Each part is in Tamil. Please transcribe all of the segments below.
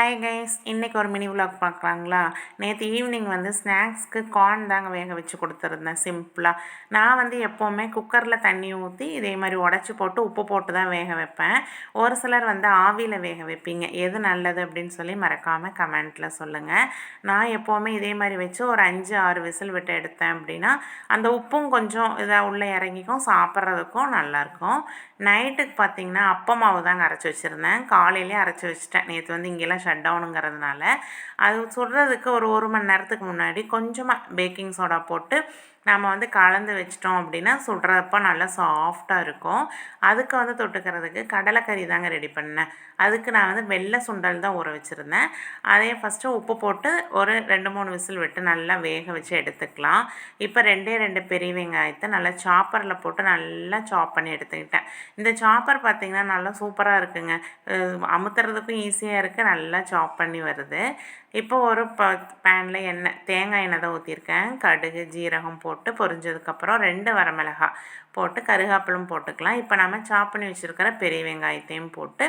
ஹாய் கைஸ், இன்றைக்கி ஒரு மினி விலாக் பார்க்கலாங்களா? நேற்று ஈவினிங் வந்து ஸ்நாக்ஸ்க்கு கார்ன் தாங்க வேக வச்சு கொடுத்துருந்தேன் சிம்பிளாக. நான் வந்து எப்போவுமே குக்கரில் தண்ணி ஊற்றி இதே மாதிரி உடச்சி போட்டு உப்பு போட்டு தான் வேக வைப்பேன். ஒரு சிலர் வந்து ஆவியில் வேக வைப்பீங்க. எது நல்லது அப்படின்னு சொல்லி மறக்காமல் கமெண்ட்டில் சொல்லுங்கள். நான் எப்போவுமே இதே மாதிரி வச்சு ஒரு 5-6 விசில் விட்டு எடுத்தேன் அப்படின்னா அந்த உப்பும் கொஞ்சம் இதாக உள்ளே இறங்கிக்கும், சாப்பிட்றதுக்கும் நல்லாயிருக்கும். நைட்டுக்கு பார்த்திங்கன்னா அப்ப மாவு தாங்க அரைச்சி வச்சுருந்தேன். காலையிலே அரைச்சி வச்சுட்டேன். நேற்று வந்து இங்கெல்லாம் ஷட் டவுனுங்கிறதுனால அது சுடுறதுக்கு ஒரு மணி நேரத்துக்கு முன்னாடி கொஞ்சமாக பேக்கிங் சோடா போட்டு நம்ம வந்து கலந்து வச்சிட்டோம் அப்படின்னா சுடுறப்போ நல்லா சாஃப்டாக இருக்கும். அதுக்கு வந்து தொட்டுக்கிறதுக்கு கடலைக்கறி தாங்க ரெடி பண்ணேன். அதுக்கு நான் வந்து வெள்ளை சுண்டல் தான் ஊற வச்சுருந்தேன். அதே ஃபஸ்ட்டு உப்பு போட்டு ஒரு 2-3 விசில் விட்டு நல்லா வேக வச்சு எடுத்துக்கலாம். இப்போ 2 பெரிய வெங்காயத்தை நல்லா சாப்பரில் போட்டு நல்லா சாப் பண்ணி எடுத்துக்கிட்டேன். இந்த சாப்பர் பார்த்திங்கன்னா நல்லா சூப்பராக இருக்குங்க. அமுத்துறதுக்கும் ஈஸியாக இருக்குது, நல்லா சாப் பண்ணி வருது. இப்போ ஒரு பேனில் தேங்காய் எண்ணெய் தான் ஊற்றிருக்கேன். கடுகு ஜீரகம் போட்டு பொரிஞ்சதுக்கப்புறம் 2 வரமிளகாய் போட்டு கருகாப்பிலும் போட்டுக்கலாம். இப்போ நம்ம சாப் பண்ணி வச்சுருக்கிற பெரிய வெங்காயத்தையும் போட்டு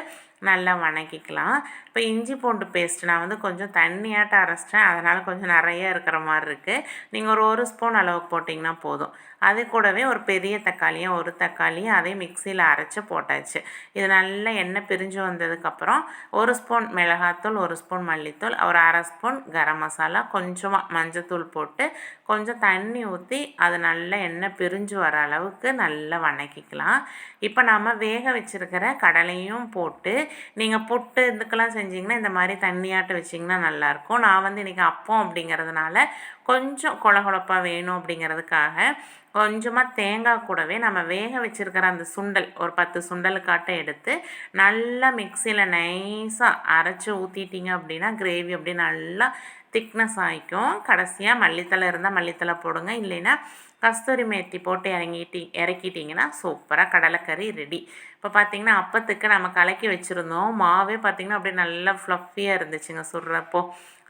நல்லா வணக்கிக்கலாம். இப்போ இஞ்சி பூண்டு பேஸ்ட் நான் வந்து கொஞ்சம் தண்ணியாட்ட அரைச்சிட்டேன், அதனால் கொஞ்சம் நிறைய இருக்கிற மாதிரி இருக்குது. நீங்கள் ஒரு ஸ்பூன் அளவுக்கு போட்டிங்கன்னா போதும். அது கூடவே ஒரு பெரிய தக்காளியும் ஒரு தக்காளியும் அதே மிக்சியில் அரைச்சி போட்டாச்சு. இது நல்லா எண்ணெய் பிரிஞ்சு வந்ததுக்கப்புறம் 1 ஸ்பூன் மிளகாத்தூள், 1 ஸ்பூன் மல்லித்தூள், ஒரு அரை ஸ்பூன் கரம் மசாலா, கொஞ்சமாக மஞ்சத்தூள் போட்டு கொஞ்சம் தண்ணி ஊற்றி அது நல்லா எண்ணெய் பிரிஞ்சு வர அளவுக்கு நல்லா வணக்கிக்கலாம். இப்போ நம்ம வேக வச்சுருக்கிற கடலையும் போட்டு நீங்கள் புட்டு இதுக்கெல்லாம் செஞ்சிங்கன்னா இந்த மாதிரி தண்ணியாட்ட வச்சிங்கன்னா நல்லாயிருக்கும். நான் வந்து இன்றைக்கி அப்பம் அப்படிங்கிறதுனால கொஞ்சம் கொழகொழப்பாக வேணும் அப்படிங்கிறதுக்காக கொஞ்சமாக தேங்காய் கூடவே நம்ம வேக வச்சுருக்கிற அந்த சுண்டல் ஒரு 10 சுண்டலுக்காட்ட எடுத்து நல்லா மிக்சியில் நைஸாக அரைச்சி ஊற்றிட்டிங்க அப்படின்னா கிரேவி அப்படியே நல்லா திக்னஸ் ஆகிக்கும். கடைசியாக மல்லித்தலை இருந்தால் மல்லித்தலை போடுங்க, இல்லைன்னா கஸ்தூரி மேத்தி போட்டு இறக்கிட்டிங்கன்னா சூப்பராக கடலைக்கறி ரெடி. இப்போ பார்த்திங்கன்னா அப்பத்துக்கு நம்ம கலக்கி வச்சுருந்தோம். மாவே பார்த்திங்கன்னா அப்படியே நல்லா ஃப்ளஃபியாக இருந்துச்சுங்க சுடுறப்போ.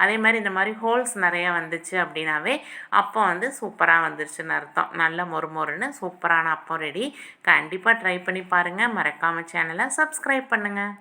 அதே மாதிரி இந்த மாதிரி ஹோல்ஸ் நிறையா வந்துச்சு அப்படின்னாவே அப்பம் வந்து சூப்பராக வந்துருச்சுன்னு அர்த்தம். நல்ல மொறுமொறுன்னு சூப்பரான அப்பம் ரெடி. கண்டிப்பாக ட்ரை பண்ணி பாருங்கள். மறக்காமல் சேனலை சப்ஸ்கிரைப் பண்ணுங்கள்.